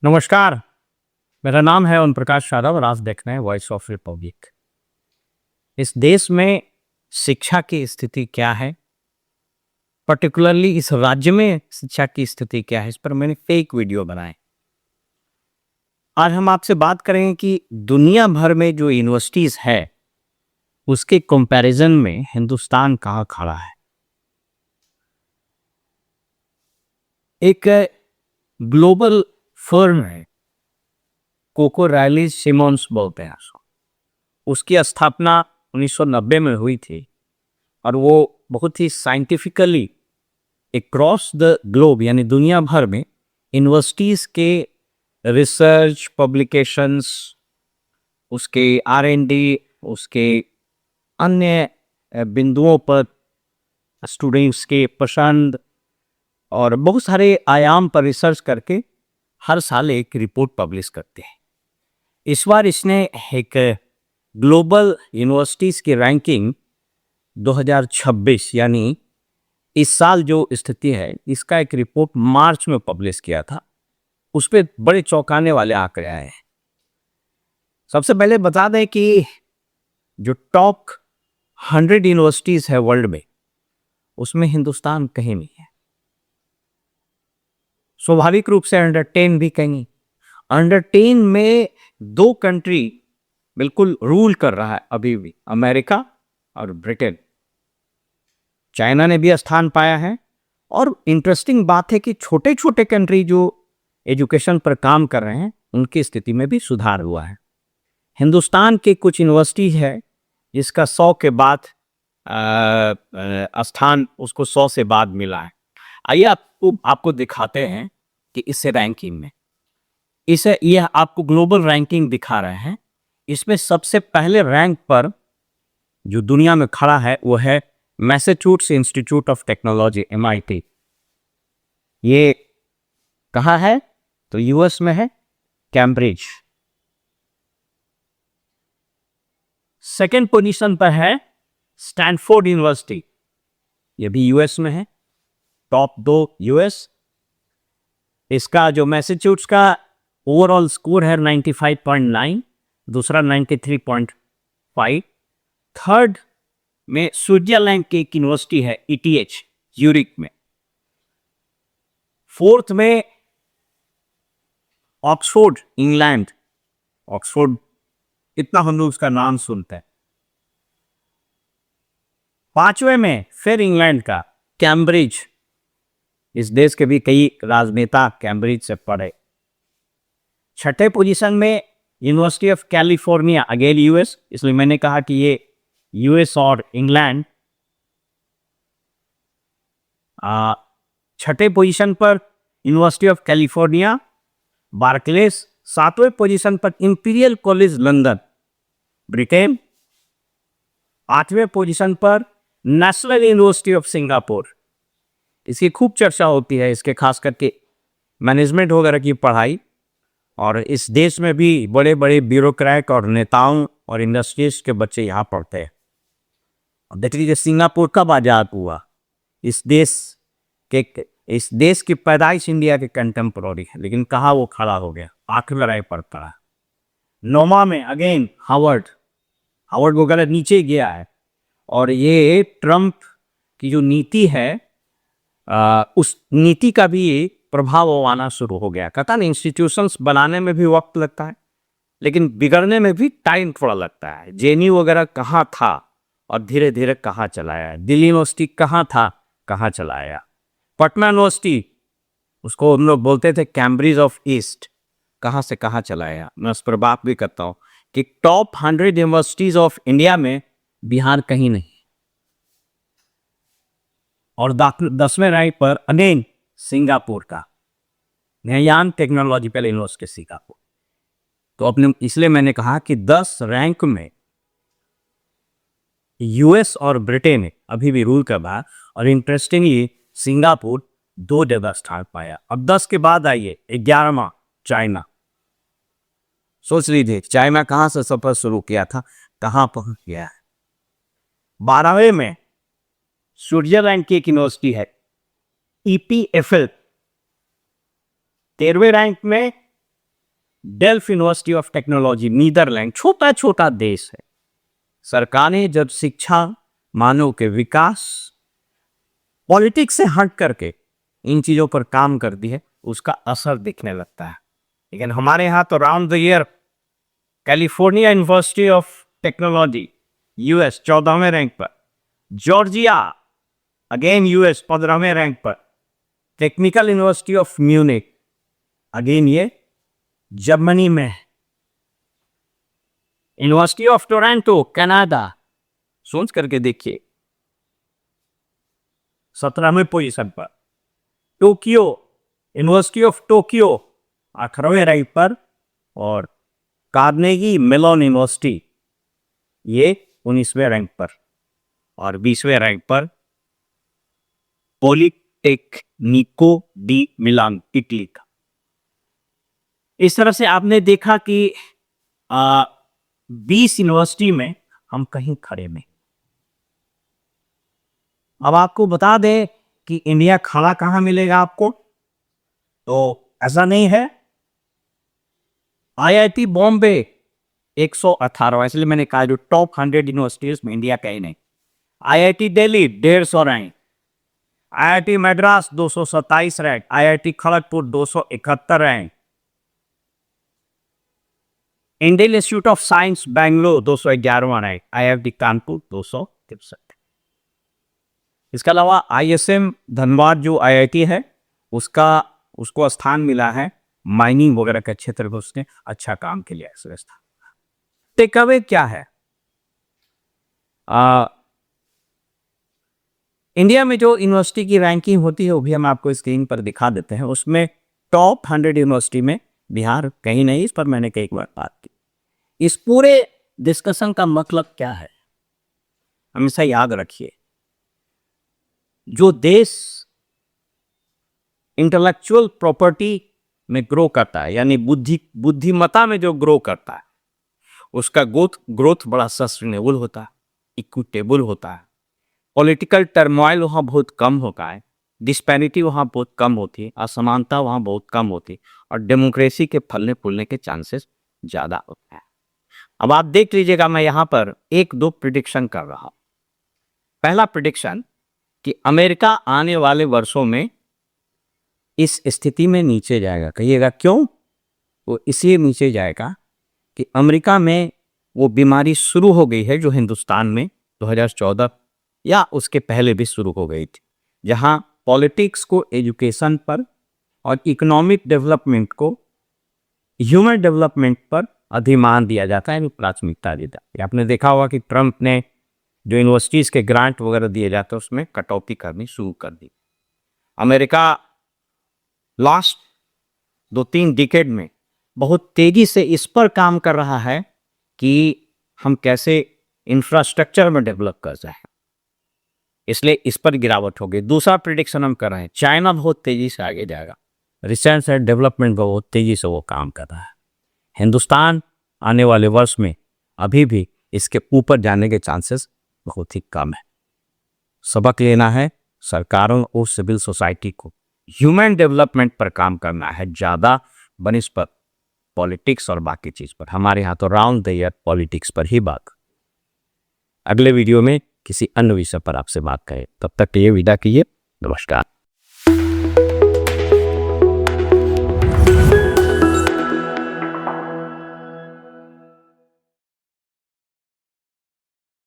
नमस्कार। मेरा नाम है ओम प्रकाश यादव और आप देख रहे हैं वॉइस ऑफ रिपब्लिक। इस देश में शिक्षा की स्थिति क्या है, पर्टिकुलरली इस राज्य में शिक्षा की स्थिति क्या है, इस पर मैंने फेक वीडियो बनाए। आज हम आपसे बात करेंगे कि दुनिया भर में जो यूनिवर्सिटीज है उसके कंपैरिजन में हिंदुस्तान कहाँ खड़ा है। एक ग्लोबल फर्म है, कोको रैली सिमोन्स बोलते हैं उसको। उसकी स्थापना 1990 में हुई थी और वो बहुत ही साइंटिफिकली अक्रॉस द ग्लोब यानी दुनिया भर में यूनिवर्सिटीज़ के रिसर्च पब्लिकेशंस, उसके R&D, उसके अन्य बिंदुओं पर स्टूडेंट्स के पसंद और बहुत सारे आयाम पर रिसर्च करके हर साल एक रिपोर्ट पब्लिश करते हैं। इस बार इसने एक ग्लोबल यूनिवर्सिटीज़ की रैंकिंग 2026 यानी इस साल जो स्थिति है इसका एक रिपोर्ट मार्च में पब्लिश किया था। उस पर बड़े चौंकाने वाले आंकड़े आए हैं। सबसे पहले बता दें कि जो टॉप 100 यूनिवर्सिटीज़ है वर्ल्ड में उसमें हिंदुस्तान कहीं नहीं है। स्वाभाविक रूप से अंडर 10 भी कहीं। अंडर 10 में दो कंट्री बिल्कुल रूल कर रहा है अभी भी, अमेरिका और ब्रिटेन। चाइना ने भी स्थान पाया है और इंटरेस्टिंग बात है कि छोटे छोटे कंट्री जो एजुकेशन पर काम कर रहे हैं उनकी स्थिति में भी सुधार हुआ है। हिंदुस्तान के कुछ यूनिवर्सिटी है जिसका 100 के बाद स्थान उसको 100 से बाद मिला है। आइए आपको दिखाते हैं कि इस रैंकिंग में यह आपको ग्लोबल रैंकिंग दिखा रहे हैं। इसमें सबसे पहले रैंक पर जो दुनिया में खड़ा है वो है Massachusetts institute of technology MIT। ये कहाँ है? तो US में है, कैम्ब्रिज। सेकेंड पोजीशन पर है स्टैनफोर्ड यूनिवर्सिटी, ये भी US में है। Top 2 US। इसका जो मैसाचुसेट्स का ओवरऑल स्कोर है 95.9, दूसरा 93.5। थर्ड में स्विट्जरलैंड की एक यूनिवर्सिटी है ETH यूरिक में। फोर्थ में ऑक्सफोर्ड इंग्लैंड, ऑक्सफोर्ड इतना हम लोग उसका नाम सुनते हैं। पांचवें में फिर इंग्लैंड का कैम्ब्रिज। इस देश के भी कई राजनेता कैम्ब्रिज से पढ़े। छठे पोजीशन में University of California, again US, इसलिए मैंने कहा कि ये US और इंग्लैंड। छठे पोजीशन पर यूनिवर्सिटी ऑफ कैलिफोर्निया, बार्कलेस। सातवें पोजीशन पर इंपीरियल कॉलेज लंदन, ब्रिटेन। आठवें पोजीशन पर नेशनल यूनिवर्सिटी ऑफ सिंगापुर। इसकी खूब चर्चा होती है, इसके खास करके मैनेजमेंट वगैरह की पढ़ाई। और इस देश में भी बड़े बड़े ब्यूरोक्रेट और नेताओं और इंडस्ट्रीज के बच्चे यहाँ पढ़ते हैं। देख लीजिए सिंगापुर कब आजाद हुआ। इस देश की पैदाइश इंडिया के कंटेम्पोररी है, लेकिन कहाँ वो खड़ा हो गया, आखिरी रैंक पर पड़ा है। 9वां में अगेन हार्वर्ड वगैरह नीचे गया है। और ये ट्रंप की जो नीति है उस नीति का भी प्रभाव आना शुरू हो गया। कहता ना, इंस्टीट्यूशंस बनाने में भी वक्त लगता है लेकिन बिगड़ने में भी टाइम थोड़ा लगता है। JNU वगैरह कहाँ था और धीरे धीरे कहाँ चलाया। दिल्ली यूनिवर्सिटी कहाँ था, कहाँ चलाया। पटना यूनिवर्सिटी, उसको हम लोग बोलते थे कैम्ब्रिज ऑफ ईस्ट, कहाँ से कहाँ चलाया। मैं उस पर बात भी करता हूँ कि टॉप 100 यूनिवर्सिटीज ऑफ इंडिया में बिहार कहीं नहीं। और 10वें रैंक पर अगेन सिंगापुर का नयान टेक्नोलॉजिकल यूनिवर्सिटी सिंगापुर। तो अपने इसलिए मैंने कहा कि 10 रैंक में US और ब्रिटेन अभी भी रूल कर रहा है। और इंटरेस्टिंगली सिंगापुर 2 जगह स्थान पाया। अब 10 के बाद आइए 11वां चाइना। सोच लीजिए चाइना कहाँ से सफर शुरू किया था, कहाँ पहुंच गया है। 12वें में स्विट्जरलैंड की एक यूनिवर्सिटी है EPFL। 13वें रैंक में Delft university of technology Netherlands, छोटा छोटा देश है। सरकारें जब शिक्षा, मानव के विकास, पॉलिटिक्स से हट करके इन चीजों पर काम करती है, उसका असर दिखने लगता है। लेकिन हमारे यहाँ तो round the year California University of Technology US 14वें रैंक पर, जॉर्जिया अगेन यूएस 15वें रैंक पर, Technical University of Munich again ये जर्मनी में, यूनिवर्सिटी ऑफ टोरंटो कनाडा, सोच करके देखिए 17वें पोजीशन पर, टोक्यो यूनिवर्सिटी ऑफ टोक्यो 18वें रैंक पर, और कार्नेगी मेलॉन यूनिवर्सिटी ये 19वें रैंक पर, और 20वें रैंक पर पॉलिटेक्निको डी मिलान इटली का। इस तरह से आपने देखा कि 20 यूनिवर्सिटी में हम कहीं खड़े में। अब आपको बता दें कि इंडिया खड़ा कहां मिलेगा आपको, तो ऐसा नहीं है। आईआईटी बॉम्बे 118, इसलिए मैंने कहा जो टॉप 100 यूनिवर्सिटीज में इंडिया का ही नहीं। IIT Delhi 150 rank, IIT Madras 227 rank, IIT Kharagpur 271 rank, Indian institute of science Bangalore 211 rank, IIT Kanpur 263। इसके अलावा आईएसएम धनबाद जो आईआईटी है उसको स्थान मिला है माइनिंग वगैरह के क्षेत्र में, उसने अच्छा काम किया है। व्यवस्था टेक अवे क्या है, इंडिया में जो यूनिवर्सिटी की रैंकिंग होती है वो भी हम आपको स्क्रीन पर दिखा देते हैं। उसमें टॉप 100 यूनिवर्सिटी में बिहार कहीं नहीं, इस पर मैंने कई बार बात की। इस पूरे डिस्कशन का मतलब क्या है, हमेशा याद रखिए, जो देश इंटेलेक्चुअल प्रॉपर्टी में ग्रो करता है, यानी बुद्धिमत्ता में जो ग्रो करता है, उसका ग्रोथ बड़ा सस्टेनेबल होता है, इक्विटेबल होता है, पॉलिटिकल टर्मोइल वहाँ बहुत कम होता है, डिस्पैरिटी वहाँ बहुत कम होती है, असमानता वहाँ बहुत कम होती है, और डेमोक्रेसी के फलने फूलने के चांसेस ज़्यादा होते हैं। अब आप देख लीजिएगा, मैं यहाँ पर 1-2 प्रिडिक्शन कर रहा हूँ। पहला प्रिडिक्शन कि अमेरिका आने वाले वर्षों में इस स्थिति में नीचे जाएगा। कहिएगा क्यों? वो इसलिए नीचे जाएगा कि अमेरिका में वो बीमारी शुरू हो गई है जो हिंदुस्तान में 2014 या उसके पहले भी शुरू हो गई थी, जहां पॉलिटिक्स को एजुकेशन पर और इकोनॉमिक डेवलपमेंट को ह्यूमन डेवलपमेंट पर अधिमान दिया जाता है, प्राथमिकता दी जाती है। आपने देखा होगा कि ट्रंप ने जो यूनिवर्सिटीज के ग्रांट वगैरह दिए जाते हैं उसमें कटौती करनी शुरू कर दी। अमेरिका लास्ट 2-3 डिकेड में बहुत तेजी से इस पर काम कर रहा है कि हम कैसे इंफ्रास्ट्रक्चर में डेवलप कर जाए, इसलिए इस पर गिरावट हो गई। दूसरा प्रिडिक्शन हम कर रहे हैं, चाइना बहुत तेजी से आगे जाएगा, रिसर्च एंड डेवलपमेंट पर बहुत तेजी से वो काम कर रहा है। हिंदुस्तान आने वाले वर्ष में अभी भी इसके ऊपर जाने के चांसेस बहुत ही कम है। सबक लेना है सरकारों और सिविल सोसाइटी को, ह्यूमन डेवलपमेंट पर काम करना है ज़्यादा बनिस्बत पॉलिटिक्स और बाकी चीज़ पर। हमारे यहाँ तो राउंड द ईयर पॉलिटिक्स पर ही बात। अगले वीडियो में किसी अन्य विषय पर आपसे बात करें, तब तक ये विदा कीजिए, नमस्कार।